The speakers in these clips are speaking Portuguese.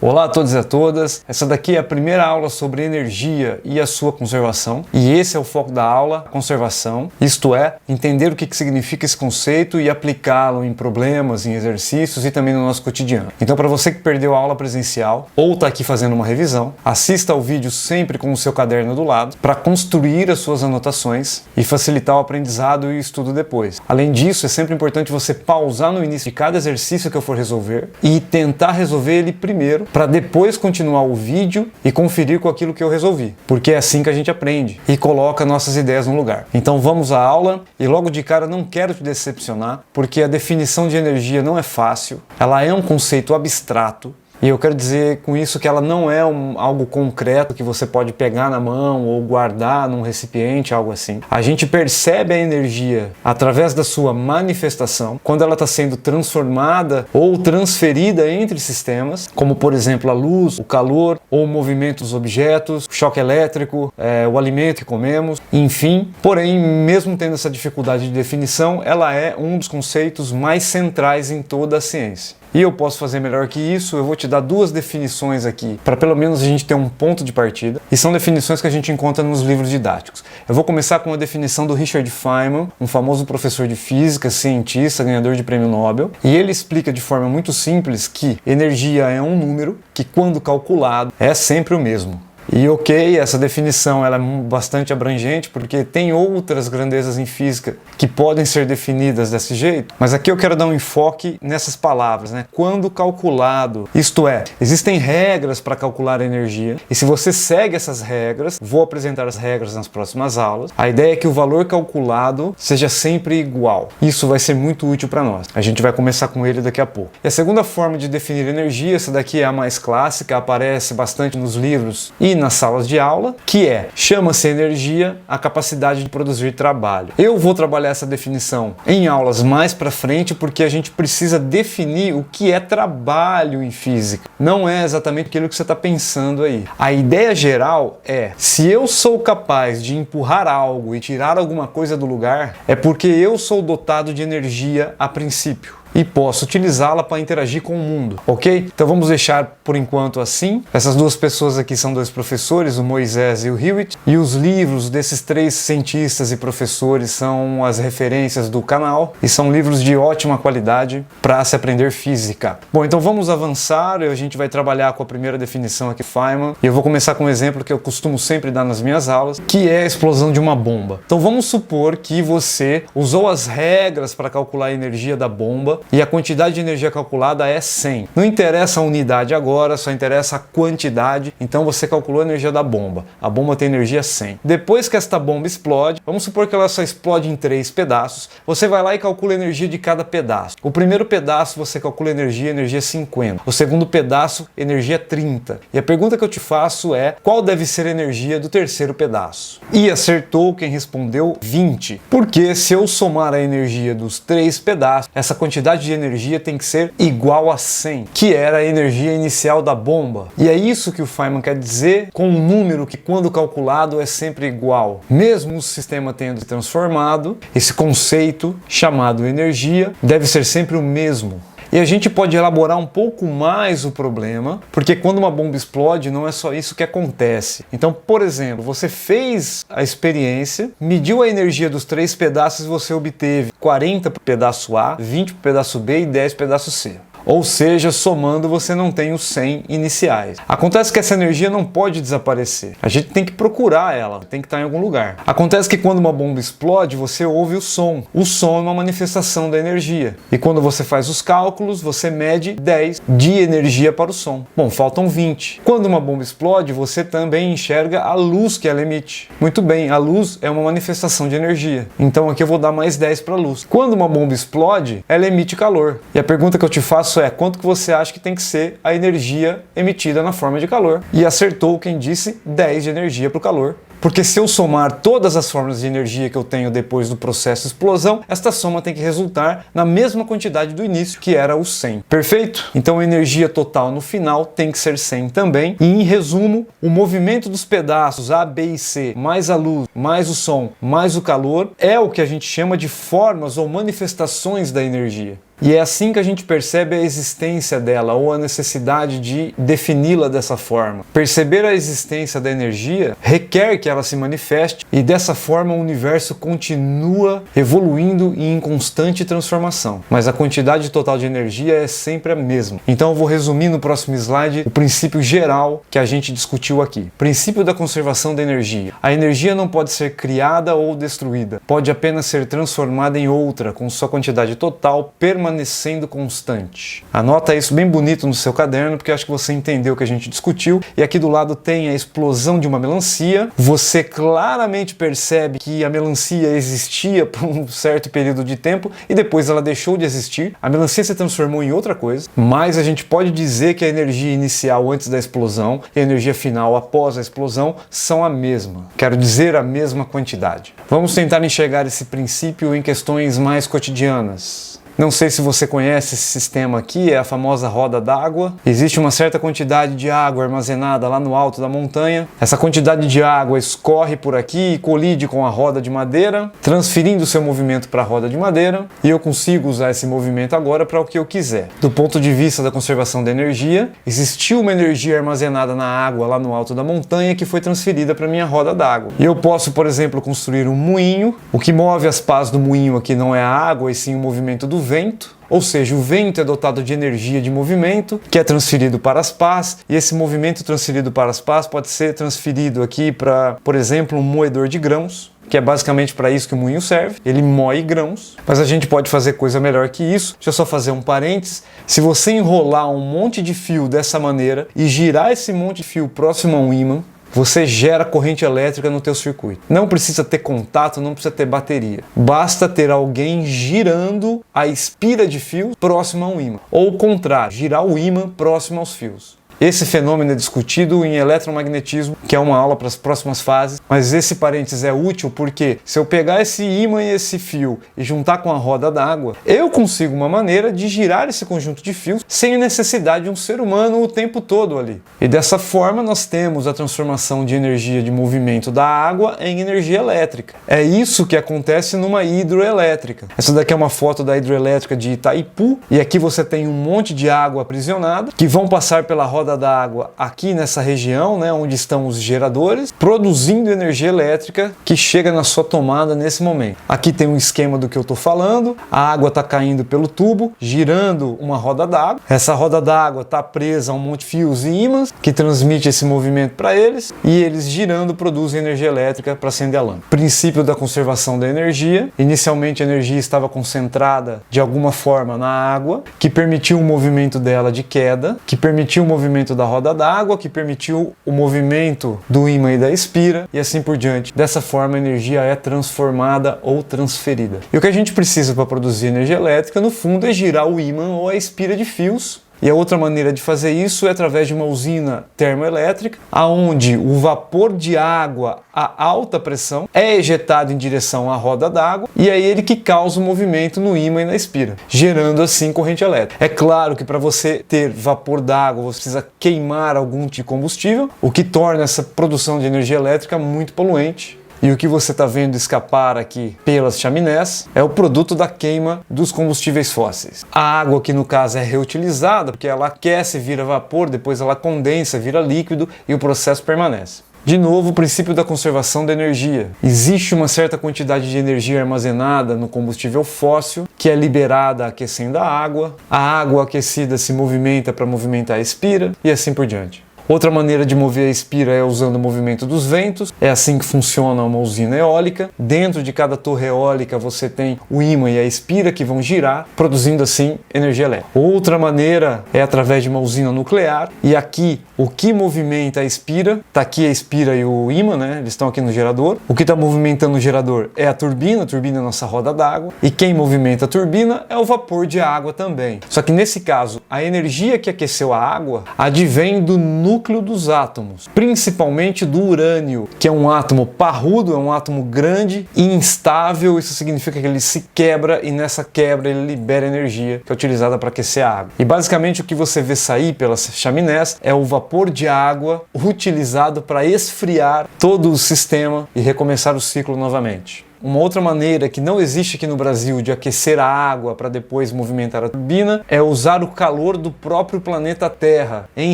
Olá a todos e a todas, essa daqui é a primeira aula sobre energia e a sua conservação, e esse é o foco da aula, conservação, isto é, entender o que significa esse conceito e aplicá-lo em problemas, em exercícios e também no nosso cotidiano. Então, para você que perdeu a aula presencial ou está aqui fazendo uma revisão, assista ao vídeo sempre com o seu caderno do lado para construir as suas anotações e facilitar o aprendizado e o estudo depois. Além disso, é sempre importante você pausar no início de cada exercício que eu for resolver e tentar resolver ele primeiro, para depois continuar o vídeo e conferir com aquilo que eu resolvi, porque é assim que a gente aprende e coloca nossas ideias no lugar. Então vamos à aula e logo de cara não quero te decepcionar, porque a definição de energia não é fácil, ela é um conceito abstrato. E eu quero dizer com isso que ela não é algo concreto que você pode pegar na mão ou guardar num recipiente, algo assim. A gente percebe a energia através da sua manifestação, quando ela está sendo transformada ou transferida entre sistemas, como por exemplo a luz, o calor ou o movimento dos objetos, o choque elétrico, o alimento que comemos, enfim. Porém, mesmo tendo essa dificuldade de definição, ela é um dos conceitos mais centrais em toda a ciência. E eu posso fazer melhor que isso, eu vou te dar duas definições aqui, para pelo menos a gente ter um ponto de partida, e são definições que a gente encontra nos livros didáticos. Eu vou começar com a definição do Richard Feynman, um famoso professor de física, cientista, ganhador de prêmio Nobel, e ele explica de forma muito simples que energia é um número que, quando calculado, é sempre o mesmo. E ok, essa definição ela é bastante abrangente porque tem outras grandezas em física que podem ser definidas desse jeito, mas aqui eu quero dar um enfoque nessas palavras, né? Quando calculado, isto é, existem regras para calcular a energia e se você segue essas regras, vou apresentar as regras nas próximas aulas, a ideia é que o valor calculado seja sempre igual. Isso vai ser muito útil para nós. A gente vai começar com ele daqui a pouco. E a segunda forma de definir energia, essa daqui é a mais clássica, aparece bastante nos livros e nas salas de aula, que chama-se energia a capacidade de produzir trabalho. Eu vou trabalhar essa definição em aulas mais para frente porque a gente precisa definir o que é trabalho em física. Não é exatamente aquilo que você está pensando aí. A ideia geral é, se eu sou capaz de empurrar algo e tirar alguma coisa do lugar, é porque eu sou dotado de energia a princípio e posso utilizá-la para interagir com o mundo, ok? Então vamos deixar por enquanto assim. Essas duas pessoas aqui são dois professores, o Moisés e o Hewitt, e os livros desses três cientistas e professores são as referências do canal e são livros de ótima qualidade para se aprender física. Bom, então vamos avançar, a gente vai trabalhar com a primeira definição aqui, Feynman, e eu vou começar com um exemplo que eu costumo sempre dar nas minhas aulas, que é a explosão de uma bomba. Então vamos supor que você usou as regras para calcular a energia da bomba e a quantidade de energia calculada é 100. Não interessa a unidade agora, só interessa a quantidade. Então você calculou a energia da bomba. A bomba tem energia 100. Depois que esta bomba explode, vamos supor que ela só explode em 3 pedaços, você vai lá e calcula a energia de cada pedaço. O primeiro pedaço você calcula energia 50. O segundo pedaço, energia 30. E a pergunta que eu te faço é, qual deve ser a energia do terceiro pedaço? E acertou quem respondeu 20. Porque se eu somar a energia dos 3 pedaços, essa quantidade de energia tem que ser igual a 100, que era a energia inicial da bomba. E é isso que o Feynman quer dizer com um número que, quando calculado, é sempre igual. Mesmo o sistema tendo se transformado, esse conceito chamado energia deve ser sempre o mesmo. E a gente pode elaborar um pouco mais o problema, porque quando uma bomba explode, não é só isso que acontece. Então, por exemplo, você fez a experiência, mediu a energia dos 3 pedaços e você obteve 40 para o pedaço A, 20 para o pedaço B e 10 para o pedaço C. Ou seja, somando você não tem os 100 iniciais. Acontece que essa energia não pode desaparecer. A gente tem que procurar ela, tem que estar em algum lugar. Acontece que quando uma bomba explode, você ouve o som. O som é uma manifestação da energia. E quando você faz os cálculos, você mede 10 de energia para o som. Bom, faltam 20. Quando uma bomba explode, você também enxerga a luz que ela emite. Muito bem, a luz é uma manifestação de energia. Então aqui eu vou dar mais 10 para a luz. Quando uma bomba explode, ela emite calor. E a pergunta que eu te faço é, quanto que você acha que tem que ser a energia emitida na forma de calor? E acertou quem disse 10 de energia para o calor. Porque se eu somar todas as formas de energia que eu tenho depois do processo de explosão, esta soma tem que resultar na mesma quantidade do início, que era o 100. Perfeito? Então a energia total no final tem que ser 100 também. E em resumo, o movimento dos pedaços A, B e C, mais a luz, mais o som, mais o calor, é o que a gente chama de formas ou manifestações da energia. E é assim que a gente percebe a existência dela ou a necessidade de defini-la dessa forma. Perceber a existência da energia requer que ela se manifeste e dessa forma o universo continua evoluindo e em constante transformação. Mas a quantidade total de energia é sempre a mesma. Então eu vou resumir no próximo slide o princípio geral que a gente discutiu aqui. Princípio da conservação da energia. A energia não pode ser criada ou destruída. Pode apenas ser transformada em outra, com sua quantidade total permanecendo constante. Anota isso bem bonito no seu caderno, porque acho que você entendeu o que a gente discutiu. E aqui do lado tem a explosão de uma melancia. Você claramente percebe que a melancia existia por um certo período de tempo e depois ela deixou de existir. A melancia se transformou em outra coisa, mas a gente pode dizer que a energia inicial antes da explosão e a energia final após a explosão são a mesma. Quero dizer, a mesma quantidade. Vamos tentar enxergar esse princípio em questões mais cotidianas. Não sei se você conhece esse sistema aqui, é a famosa roda d'água. Existe uma certa quantidade de água armazenada lá no alto da montanha. Essa quantidade de água escorre por aqui e colide com a roda de madeira, transferindo seu movimento para a roda de madeira, e eu consigo usar esse movimento agora para o que eu quiser. Do ponto de vista da conservação da energia, existiu uma energia armazenada na água lá no alto da montanha que foi transferida para minha roda d'água. E eu posso, por exemplo, construir um moinho. O que move as pás do moinho aqui não é a água, e sim o movimento do vento, ou seja, o vento é dotado de energia de movimento que é transferido para as pás, e esse movimento transferido para as pás pode ser transferido aqui para, por exemplo, um moedor de grãos, que é basicamente para isso que o moinho serve. Ele moe grãos, mas a gente pode fazer coisa melhor que isso. Deixa eu só fazer um parênteses. Se você enrolar um monte de fio dessa maneira e girar esse monte de fio próximo a um ímã, você gera corrente elétrica no teu circuito. Não precisa ter contato, não precisa ter bateria. Basta ter alguém girando a espira de fio próximo a um ímã. Ou o contrário, girar o ímã próximo aos fios. Esse fenômeno é discutido em eletromagnetismo, que é uma aula para as próximas fases, mas esse parênteses é útil porque se eu pegar esse ímã e esse fio e juntar com a roda d'água, eu consigo uma maneira de girar esse conjunto de fios sem necessidade de um ser humano o tempo todo ali. E dessa forma nós temos a transformação de energia de movimento da água em energia elétrica. É isso que acontece numa hidroelétrica. Essa daqui é uma foto da hidroelétrica de Itaipu, e aqui você tem um monte de água aprisionada que vão passar pela roda d'água aqui nessa região, né, onde estão os geradores, produzindo energia elétrica que chega na sua tomada nesse momento. Aqui tem um esquema do que eu estou falando. A água está caindo pelo tubo, girando uma roda d'água. Essa roda d'água está presa a um monte de fios e ímãs que transmite esse movimento para eles, e eles girando produzem energia elétrica para acender a lâmpada. Princípio da conservação da energia. Inicialmente a energia estava concentrada de alguma forma na água, que permitiu o movimento dela de queda, que permitiu o movimento da roda d'água, que permitiu o movimento do ímã e da espira, e assim por diante. Dessa forma a energia é transformada ou transferida. E o que a gente precisa para produzir energia elétrica, no fundo, é girar o ímã ou a espira de fios. E a outra maneira de fazer isso é através de uma usina termoelétrica, onde o vapor de água a alta pressão é ejetado em direção à roda d'água, e é ele que causa o movimento no ímã e na espira, gerando assim corrente elétrica. É claro que para você ter vapor d'água você precisa queimar algum tipo de combustível, o que torna essa produção de energia elétrica muito poluente. E o que você está vendo escapar aqui pelas chaminés é o produto da queima dos combustíveis fósseis. A água, que no caso é reutilizada, porque ela aquece, vira vapor, depois ela condensa, vira líquido e o processo permanece. De novo, o princípio da conservação da energia. Existe uma certa quantidade de energia armazenada no combustível fóssil que é liberada aquecendo a água aquecida se movimenta para movimentar a espira e assim por diante. Outra maneira de mover a espira é usando o movimento dos ventos. É assim que funciona uma usina eólica. Dentro de cada torre eólica você tem o ímã e a espira que vão girar, produzindo assim energia elétrica. Outra maneira é através de uma usina nuclear. E aqui o que movimenta a espira, está aqui a espira e o ímã, né? Eles estão aqui no gerador. O que está movimentando o gerador é a turbina é a nossa roda d'água. E quem movimenta a turbina é o vapor de água também. Só que nesse caso, a energia que aqueceu a água advém do núcleo dos átomos, principalmente do urânio, que é um átomo parrudo, é um átomo grande e instável. Isso significa que ele se quebra, e nessa quebra ele libera energia que é utilizada para aquecer a água. E basicamente o que você vê sair pelas chaminés é o vapor de água utilizado para esfriar todo o sistema e recomeçar o ciclo novamente. Uma outra maneira que não existe aqui no Brasil de aquecer a água para depois movimentar a turbina é usar o calor do próprio planeta Terra em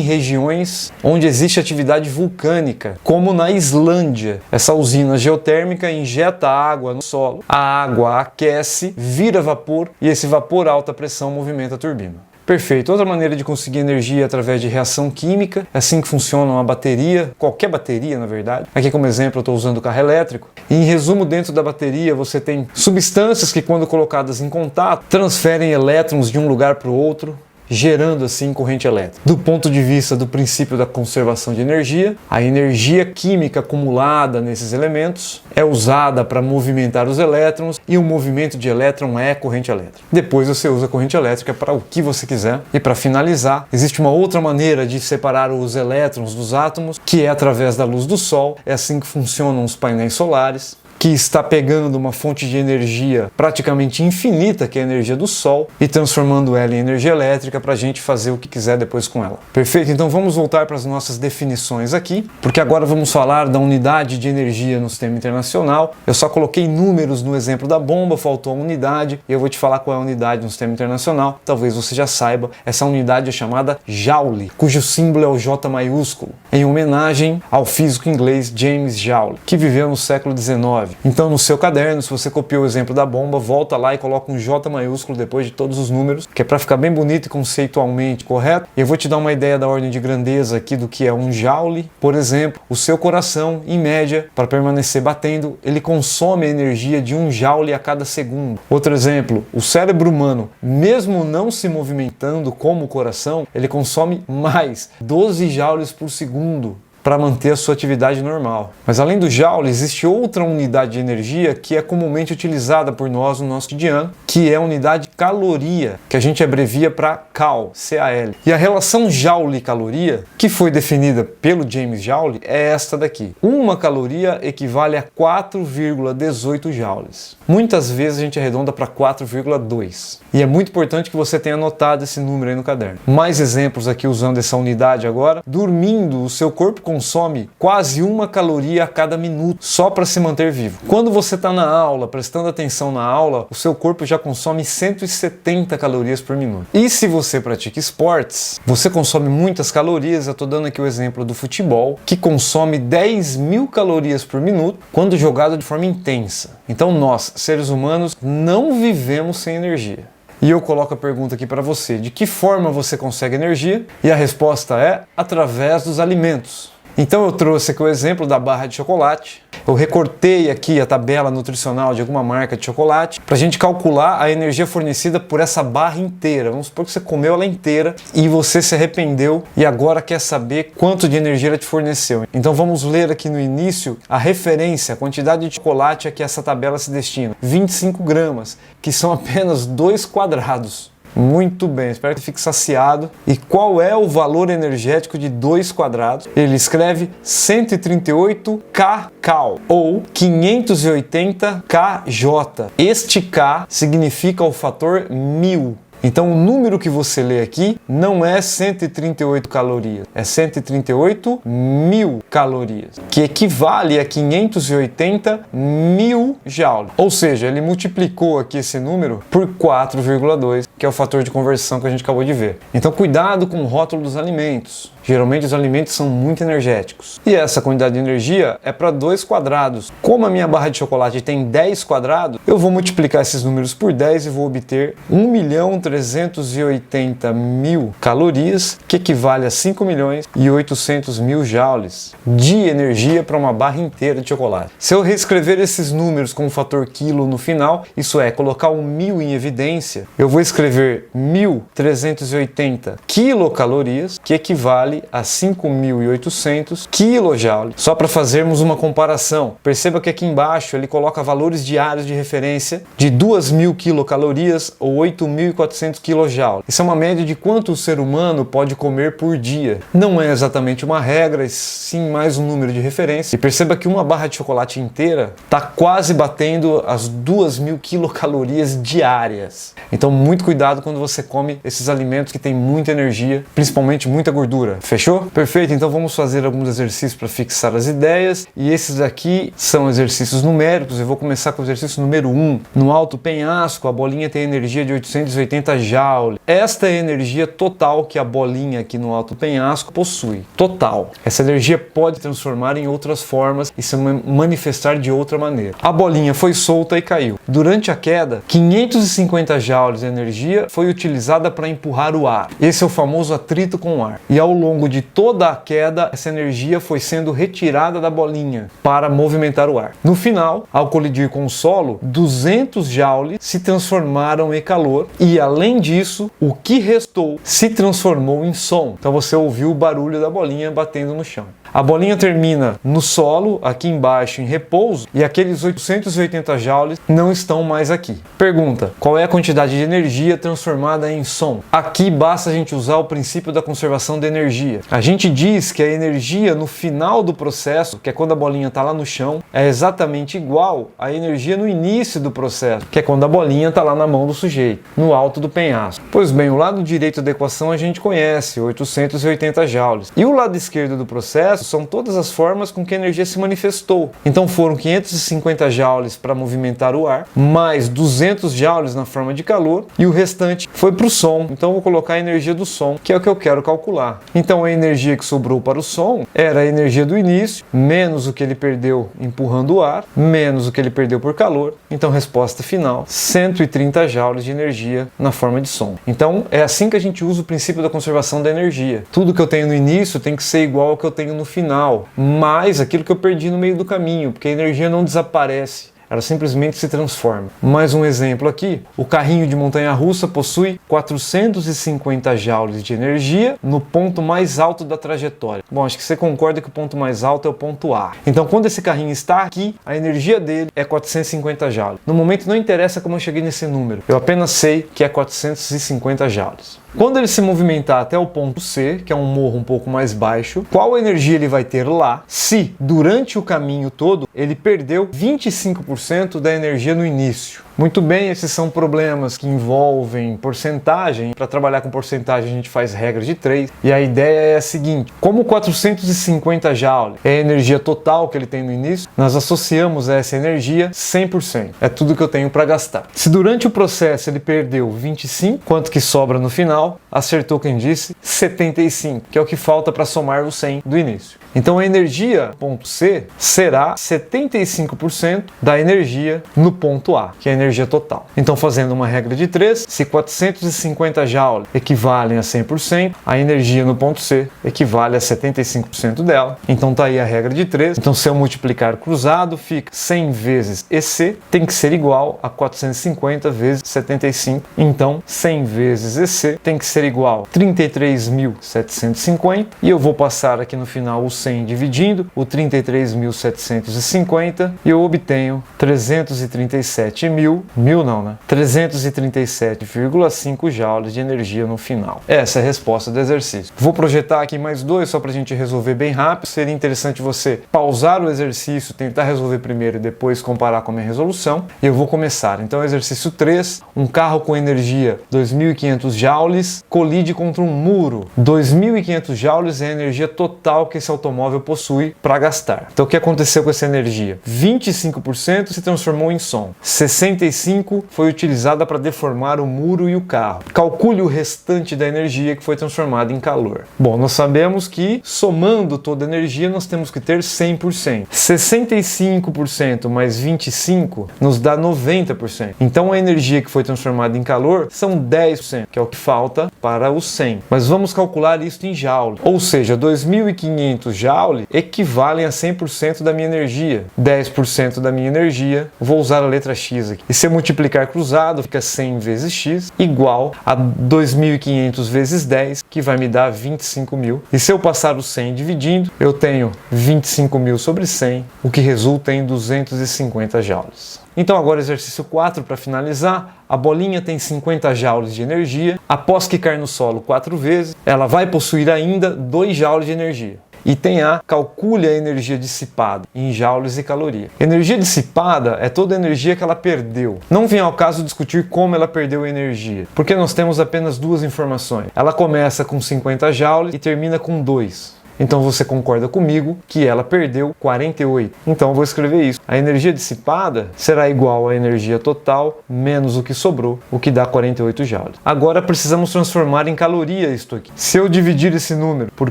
regiões onde existe atividade vulcânica, como na Islândia. Essa usina geotérmica injeta água no solo, a água aquece, vira vapor e esse vapor a alta pressão movimenta a turbina. Perfeito. Outra maneira de conseguir energia é através de reação química. É assim que funciona uma bateria, qualquer bateria na verdade. Aqui como exemplo eu estou usando o carro elétrico. E em resumo, dentro da bateria você tem substâncias que quando colocadas em contato transferem elétrons de um lugar para o outro, gerando assim corrente elétrica. Do ponto de vista do princípio da conservação de energia, a energia química acumulada nesses elementos é usada para movimentar os elétrons e o movimento de elétron é corrente elétrica. Depois você usa a corrente elétrica para o que você quiser. E para finalizar, existe uma outra maneira de separar os elétrons dos átomos, que é através da luz do Sol. É assim que funcionam os painéis solares, que está pegando uma fonte de energia praticamente infinita, que é a energia do Sol, e transformando ela em energia elétrica para a gente fazer o que quiser depois com ela. Perfeito? Então vamos voltar para as nossas definições aqui, porque agora vamos falar da unidade de energia no sistema internacional. Eu só coloquei números no exemplo da bomba, faltou a unidade, e eu vou te falar qual é a unidade no sistema internacional. Talvez você já saiba, essa unidade é chamada Joule, cujo símbolo é o J maiúsculo, em homenagem ao físico inglês James Joule, que viveu no século XIX. Então no seu caderno, se você copiou o exemplo da bomba, volta lá e coloca um J maiúsculo depois de todos os números, que é para ficar bem bonito e conceitualmente correto. E eu vou te dar uma ideia da ordem de grandeza aqui do que é um joule. Por exemplo, o seu coração, em média, para permanecer batendo, ele consome a energia de 1 joule a cada segundo. Outro exemplo, o cérebro humano, mesmo não se movimentando como o coração, ele consome mais 12 joules por segundo para manter a sua atividade normal. Mas além do joule, existe outra unidade de energia que é comumente utilizada por nós no nosso cotidiano, que é a unidade caloria, que a gente abrevia para Cal, C-A-L. E a relação joule-caloria, que foi definida pelo James Joule, é esta daqui. Uma caloria equivale a 4,18 joules. Muitas vezes a gente arredonda para 4,2. E é muito importante que você tenha anotado esse número aí no caderno. Mais exemplos aqui usando essa unidade agora. Dormindo, o seu corpo consome quase 1 caloria a cada minuto só para se manter vivo. Quando você está na aula, prestando atenção na aula, o seu corpo já consome 170 calorias por minuto. E se você pratica esportes, você consome muitas calorias. Eu estou dando aqui o exemplo do futebol, que consome 10.000 calorias por minuto quando jogado de forma intensa. Então nós, seres humanos, não vivemos sem energia. E eu coloco a pergunta aqui para você: de que forma você consegue energia? E a resposta é através dos alimentos. Então eu trouxe aqui o exemplo da barra de chocolate. Eu recortei aqui a tabela nutricional de alguma marca de chocolate para a gente calcular a energia fornecida por essa barra inteira. Vamos supor que você comeu ela inteira e você se arrependeu e agora quer saber quanto de energia ela te forneceu. Então vamos ler aqui no início a referência, a quantidade de chocolate a que essa tabela se destina. 25 gramas, que são apenas 2 quadrados. Muito bem, espero que fique saciado. E qual é o valor energético de 2 quadrados? Ele escreve 138 kcal ou 580 kJ. Este K significa o fator 1000. Então o número que você lê aqui não é 138 calorias, é 138.000 calorias, que equivale a 580.000 joules. Ou seja, ele multiplicou aqui esse número por 4,2, que é o fator de conversão que a gente acabou de ver. Então cuidado com o rótulo dos alimentos. Geralmente os alimentos são muito energéticos. E essa quantidade de energia é para 2 quadrados. Como a minha barra de chocolate tem 10 quadrados, eu vou multiplicar esses números por 10 e vou obter 1.380.000 calorias, que equivale a 5.800.000 joules de energia para uma barra inteira de chocolate. Se eu reescrever esses números com o fator quilo no final, isso é, colocar o 1000 em evidência, eu vou escrever 1.380 quilocalorias, que equivale a 5.800 kJ. Só para fazermos uma comparação, perceba que aqui embaixo ele coloca valores diários de referência de 2.000 quilocalorias ou 8.400 kJ. Isso é uma média de quanto o ser humano pode comer por dia. Não é exatamente uma regra, sim mais um número de referência. E perceba que uma barra de chocolate inteira está quase batendo as 2.000 quilocalorias diárias. Então muito cuidado quando você come esses alimentos que têm muita energia, principalmente muita gordura. Fechou? Perfeito, então vamos fazer alguns exercícios para fixar as ideias, e esses aqui são exercícios numéricos. Eu vou começar com o exercício número 1. No alto penhasco, a bolinha tem energia de 880 joules. Esta é a energia total que a bolinha aqui no alto penhasco possui. Total. Essa energia pode transformar em outras formas e se manifestar de outra maneira. A bolinha foi solta e caiu. Durante a queda, 550 joules de energia foi utilizada para empurrar o ar. Esse é o famoso atrito com o ar. E ao longo de toda a queda, essa energia foi sendo retirada da bolinha para movimentar o ar. No final, ao colidir com o solo, 200 joules se transformaram em calor e, além disso, o que restou se transformou em som. Então você ouviu o barulho da bolinha batendo no chão. A bolinha termina no solo, aqui embaixo em repouso, e aqueles 880 joules não estão mais aqui. Pergunta: qual é a quantidade de energia transformada em som? Aqui basta a gente usar o princípio da conservação de energia. A gente diz que a energia no final do processo, que é quando a bolinha está lá no chão, é exatamente igual à energia no início do processo, que é quando a bolinha está lá na mão do sujeito, no alto do penhasco. Pois bem, o lado direito da equação a gente conhece, 880 joules. E o lado esquerdo do processo são todas as formas com que a energia se manifestou. Então foram 550 joules para movimentar o ar, mais 200 joules na forma de calor, e o restante foi para o som. Então eu vou colocar a energia do som, que é o que eu quero calcular. Então a energia que sobrou para o som era a energia do início, menos o que ele perdeu empurrando o ar, menos o que ele perdeu por calor. Então resposta final, 130 joules de energia na forma de som. Então é assim que a gente usa o princípio da conservação da energia. Tudo que eu tenho no início tem que ser igual ao que eu tenho no final, mais aquilo que eu perdi no meio do caminho, porque a energia não desaparece, ela simplesmente se transforma. Mais um exemplo aqui: o carrinho de montanha-russa possui 450 joules de energia no ponto mais alto da trajetória. Bom, acho que você concorda que o ponto mais alto é o ponto A. Então, quando esse carrinho está aqui, a energia dele é 450 joules. No momento não interessa como eu cheguei nesse número, eu apenas sei que é 450 joules. Quando ele se movimentar até o ponto C, que é um morro um pouco mais baixo, qual energia ele vai ter lá se, durante o caminho todo, ele perdeu 25% da energia no início? Muito bem, esses são problemas que envolvem porcentagem. Para trabalhar com porcentagem a gente faz regra de 3. E a ideia é a seguinte: como 450 joules é a energia total que ele tem no início, nós associamos a essa energia 100%. É tudo que eu tenho para gastar. Se durante o processo ele perdeu 25, quanto que sobra no final? Acertou quem disse, 75, que é o que falta para somar o 100 do início. Então a energia ponto C será 75% da energia no ponto A, que é a energia total. Então, fazendo uma regra de 3, se 450 joules equivalem a 100%, a energia no ponto C equivale a 75% dela. Então tá aí a regra de 3. Então, se eu multiplicar cruzado, fica 100 vezes EC tem que ser igual a 450 vezes 75. Então 100 vezes EC tem que ser igual a 33.750, e eu vou passar aqui no final o 100 dividindo o 33.750 e eu obtenho 337,5 joules de energia no final. Essa é a resposta do exercício. Vou projetar aqui mais dois só para a gente resolver bem rápido. Seria interessante você pausar o exercício, tentar resolver primeiro e depois comparar com a minha resolução. E eu vou começar. Então, exercício 3, um carro com energia 2.500 joules colide contra um muro. 2.500 joules é a energia total que esse automóvel possui para gastar. Então, o que aconteceu com essa energia? 25% se transformou em som. 65% foi utilizada para deformar o muro e o carro. Calcule o restante da energia que foi transformada em calor. Bom, nós sabemos que, somando toda a energia, nós temos que ter 100%. 65% mais 25% nos dá 90%. Então, a energia que foi transformada em calor são 10%, que é o que falta para o 100%. Mas vamos calcular isso em joules. Ou seja, 2.500 joules equivalem a 100% da minha energia. 10% da minha energia, vou usar a letra X aqui. E se eu multiplicar cruzado, fica 100 vezes X igual a 2.500 vezes 10, que vai me dar 25.000. E se eu passar o 100 dividindo, eu tenho 25.000 sobre 100, o que resulta em 250 joules. Então agora exercício 4 para finalizar. A bolinha tem 50 joules de energia. Após quicar no solo 4 vezes, ela vai possuir ainda 2 joules de energia. Item A, calcule a energia dissipada em joules e caloria. Energia dissipada é toda a energia que ela perdeu. Não vem ao caso discutir como ela perdeu a energia, porque nós temos apenas duas informações. Ela começa com 50 joules e termina com 2. Então você concorda comigo que ela perdeu 48. Então eu vou escrever isso. A energia dissipada será igual à energia total menos o que sobrou, o que dá 48 joules. Agora precisamos transformar em caloria isto aqui. Se eu dividir esse número por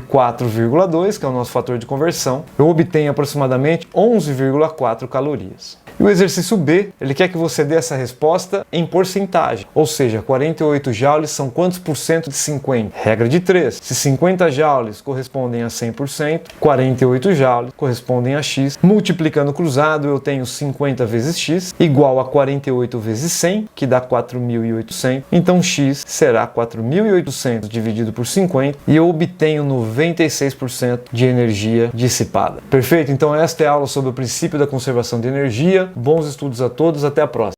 4,2, que é o nosso fator de conversão, eu obtenho aproximadamente 11,4 calorias. E o exercício B, ele quer que você dê essa resposta em porcentagem, ou seja, 48 joules são quantos por cento de 50? Regra de 3. Se 50 joules correspondem a 100%, 48 joules correspondem a x. Multiplicando cruzado, eu tenho 50 vezes x, igual a 48 vezes 100, que dá 4.800. Então x será 4.800 dividido por 50, e eu obtenho 96% de energia dissipada. Perfeito? Então esta é a aula sobre o princípio da conservação de energia. Bons estudos a todos, até a próxima.